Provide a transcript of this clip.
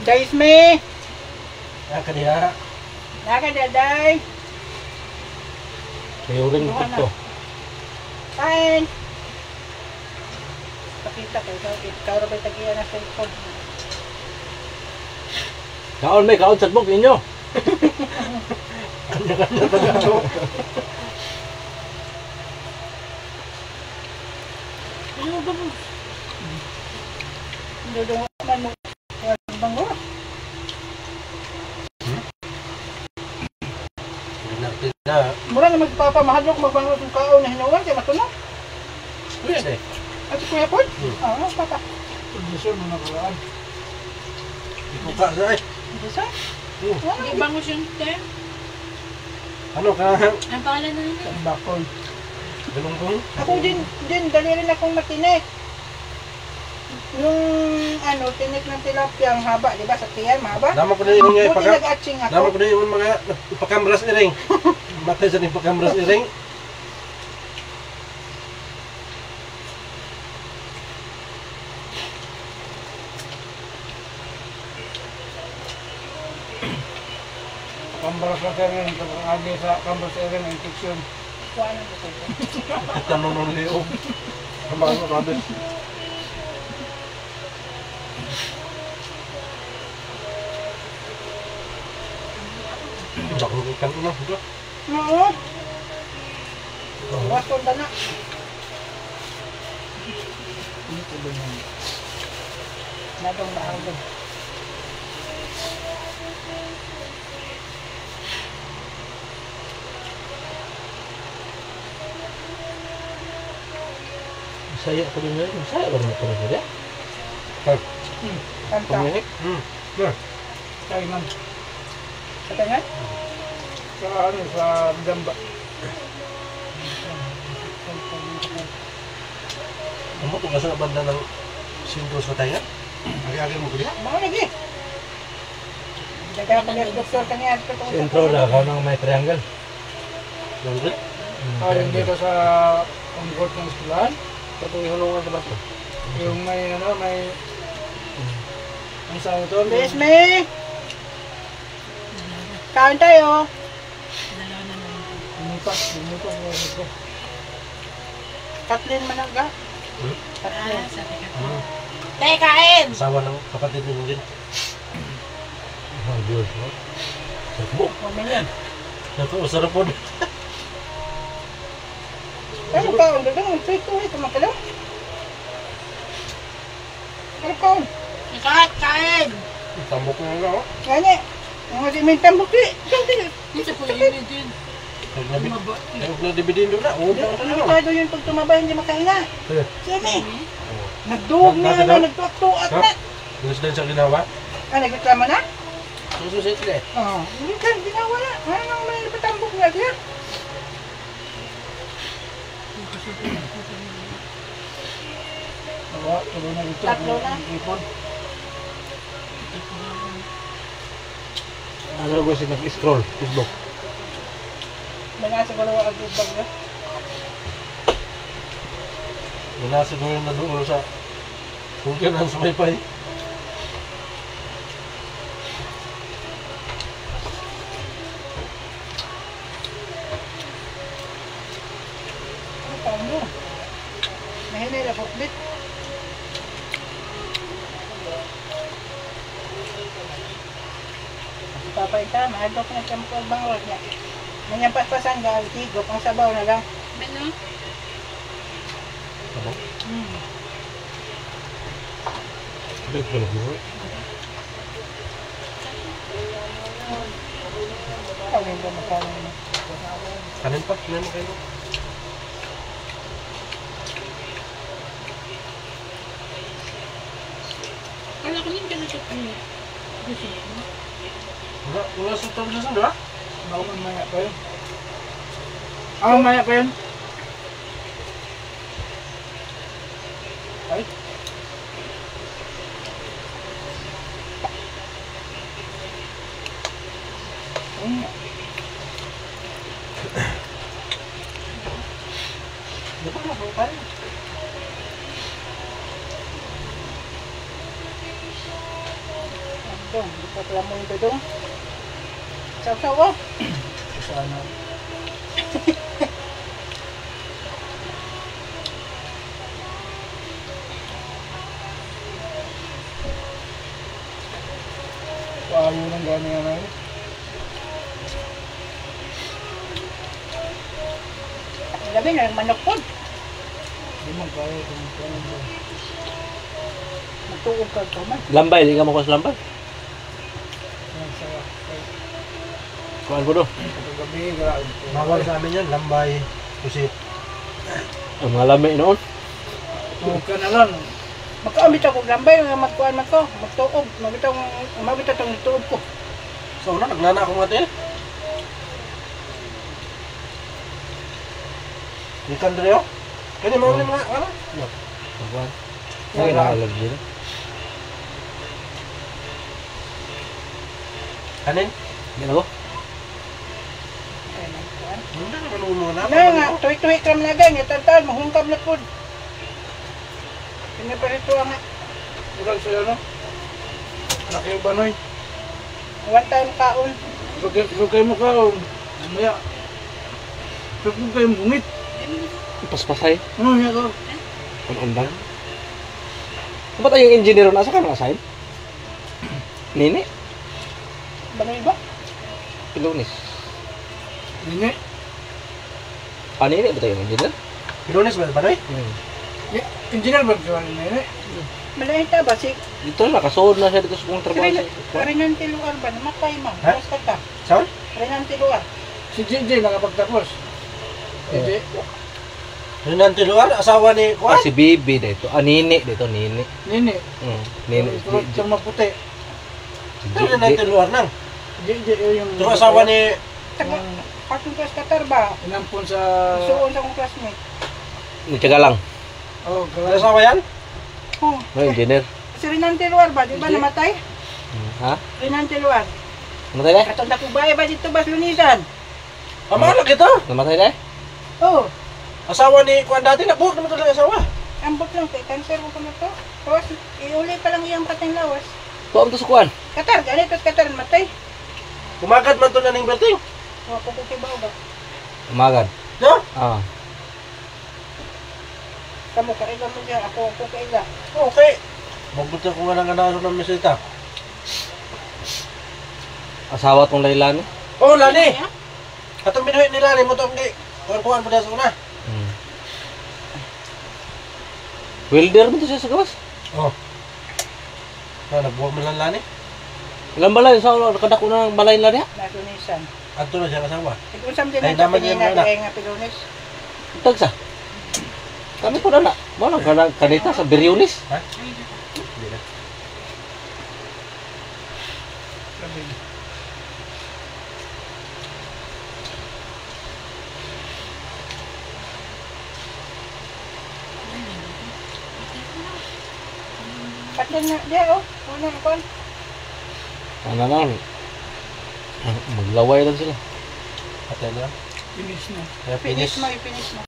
Guys, me. Naka diha. Naka daday. Kayo rin ito. Kain. Pakita kayo. Ikaw rin ba tagiyan na cellphone? Kaon may kaon sa buk ninyo. Kanya-kanya tagato. Ano ba mo? Dudungo man mo. Bango. Mura na magpapamahadlok magbango ng kaon na hinuwan kaya matunog. Pwede. At si Kuya Paul? Oo, papa. Pagdisyon mo na karaan. Ipuka sa ay. Hindi sa? Hindi bangus yung te. Ano ka? Ang pangalan na yun? Bakol. Galunggong? Ako din, dali rin akong matinik. Yung ano, tinik ng tilapia ang haba, di ba? Sa tiyan, mahaba. Dama ko na yung mga Buti nag-atching ako. Dama ko na yung mga ipakamras iring. Matay sa ipakamras iring. Kambras na rin, agi sa kambras rin, infection. Kuha ng buto. Tanong ng liog. Kamaan mo kabit. Bakong ikan ko na. Oo. Wason na na. Nadong maawag. Saya ko din yun. Saya ba naman ito na siya? Kanta. Pumihik? Kaya man, Sa tangan? sa ano, sa gamba. Amo kung nasa banda ng sindro sa tayo? Agi-agi mo ko diha? Mau lagi. Jaga pa ng doktor kanya. Sentro na ako ng may triangle. Nandun? Ayun dito sa umbot ng eskwelahan. Katong ihulungan sa bato. Yung may ano, may... Ang sa ito, Bilis me. Kain tayo. Dalawa na lang. lumipas ko. Kathleen Managa. Hmm? Kathleen. Sabi ka. Te, kain! Asawa ng kapatid mo din. Oh, Diyos mo. Sakbo. Kumin yan. Naku, sarap po. Ano kaon? Gagawin. Prito eh. Tumakalaw. Ano kaon? Kain! Tambok na nga, oh. Gani. Mga simintang bukti. Ganti. Hindi sa kuya yun din. Huwag na dibidindo na. Oo, Delikado yun pag tumaba, hindi makahinga. Eh. Siyempre. Nagduog na Bakit na, daw? nagtuak-tuak Ha? na. Gusto din sa ginawa? Ah, nagreklamo na? Sususit sila eh. Oo. Hindi ka, ginawa na. Ano nang may patambok na diyan? Wala, tuloy na dito. Tatlo na. Ipon. Ano ko siya nag-scroll? Facebook. Mga siguro ang bag na. Wala siguro na doon sa kungkin ang sumaypay. Ano pa mo? Mahinay na bukbit. Papay ka, mahagok na siyang bangor niya. Nanyang paspasan ka, higop ang sabaw na lang. Ano? Ano? Facebook mo. Kawin ko magkawin mo. Kanin pa? Kanin mo kayo? Wala ko yung ganito. Gusto mo? Wala sa tabi sa sandra? Baka mamaya pa yun. Mamaya pa yun. Ay. Di ba mabukan? Dudong. Di pa pala mo yung dudong. Saw-saw oh. Sana. Paano nang gano'n yan ay? Labi na, manok po. Hindi mo kaya kung paano. Magtuog ka ito man. Lambay, di ka mo sa lambay. Yan sa Kuhaan ko do. kagabi, galain ko. Bawal sa amin yan, lambay, pusit. Ang mga lami noon. Huwag ka na lang. Magkaamit ako gambay, magkuhan man ko. Magtuog. Mabitaw itong tuog ko. So na, naglana akong matil. Ikan dito. Kaya mo rin mga, ano? Kuhaan. Wala. Ay, nakalag dito. Kanin? Yan ako. Ay, magkuhan. Hindi naman mo na. Ano nga, tuwi-tuwi kram na gan. Itantan, mahungkab na po. Pinaparito nga. Bulag sa'yo, no? Laki yung banoy. One time kaon. Pag kayo mo kaon, mamaya. Pag kayo bungit. Paspasay. Ano yan ko? Ang undang. Ba't yung engineer nasa ka naka-sign? Nini? Banoy ba? Pilunis. Hindi. Ah, nini ba tayo yung engineer? Pilunes ba, Banoy? Engineer ba siya nini? Malayin ta ba? Si Dito na, nakasuod na siya dito sa kong trabaho. Renan Tiluar ba? Namatay man. Ha? Mas kata. Saan? Renan Tiluar. Si JJ nakapagtapos. JJ. Renan Tiluar, asawa ni Ah, Kuan? si Bibi dito. Ah, nini dito, nini. Nini. Nini. Tulad siyang maputi. Renan Tiluar nang. JJ yung... Ito asawa ni... Taga, akong class Qatar ba? Inampon sa... Suon sa akong classmate. Nitsaga lang. Oh, Ano galas. asawa yan? Oh, No, engineer. si Renan Tiluar ba? Di ba Hindi. namatay? Ha? Renan Tiluar. Namatay na? Katong dakubay ba dito ba lunisan? Amalak ito. Namatay na? Oh, Asawa ni Kuan dati, nabuhok naman talaga asawa. ambot lang kay cancer ko na to. Tapos, iuli pa lang iyang pateng lawas. Tuwam to sa kuwan. Qatar, ganito Qatar, matay. Kumagat man to na ning berting. Wapo ko kibaw ba? Umagan. No? Ah. Kamu kaiga mo dyan, ako kaiga. Okay. Mabuti ko nga nang ng mesita. Asawa tong Lailani. Oh, Lani. Atong binuhi ni Lani mo tong di. Kuan pa sa una. Welder mo to siya sa gawas. Oh. Nabuhok man lang Lani. Ilang balay sa kadako na balay na diha. Natunisan. Adto na siya asawa. Ikunsam din Ay, ang daman niya kapinina muna. kaya nga pilunis. Tagsa. Kami po na. Mo lang kanita sa Birionis. Ha? Hindi na. Pati na, diya oh. Una kon. Ano na. Maglaway lang sila. Patay na. Finish na. Kaya Finish finish. mo, i-finish mo.